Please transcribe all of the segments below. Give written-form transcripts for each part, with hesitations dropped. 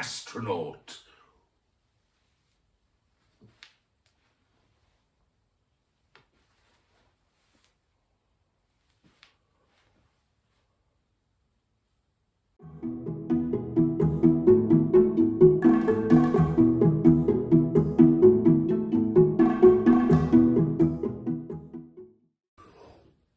Astronaut.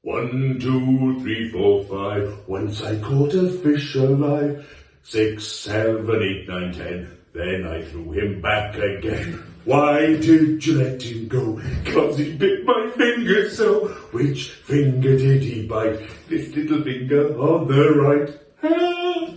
One, two, three, four, five. Once I caught a fish alive. 6, 7, 8, 9, 10. Then I threw him back again. Why did you let him go? 'Cause he bit my finger so. Which finger did he bite? This little finger on the right. Help!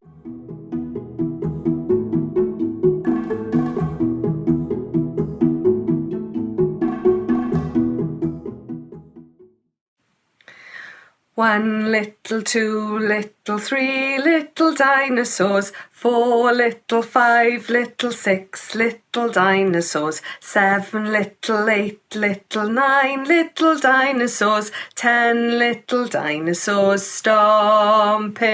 One little, 2 little, 3 little dinosaurs, 4 little, 5 little, 6 little dinosaurs, 7 little, 8 little, 9 little dinosaurs, 10 little dinosaurs stomping.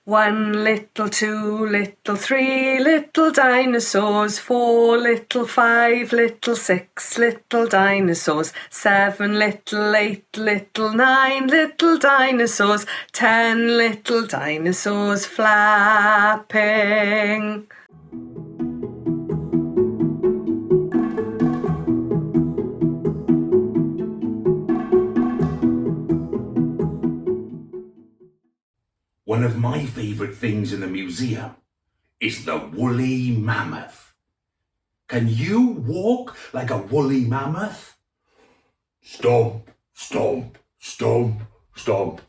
1 little, 2 little, 3 little dinosaurs, 4 little, 5 little, 6 little dinosaurs, 7 little, 8 little, 9 little dinosaurs, 10 little dinosaurs flapping. One of my favourite things in the museum is the woolly mammoth. Can you walk like a woolly mammoth? Stomp, stomp, stomp, stomp.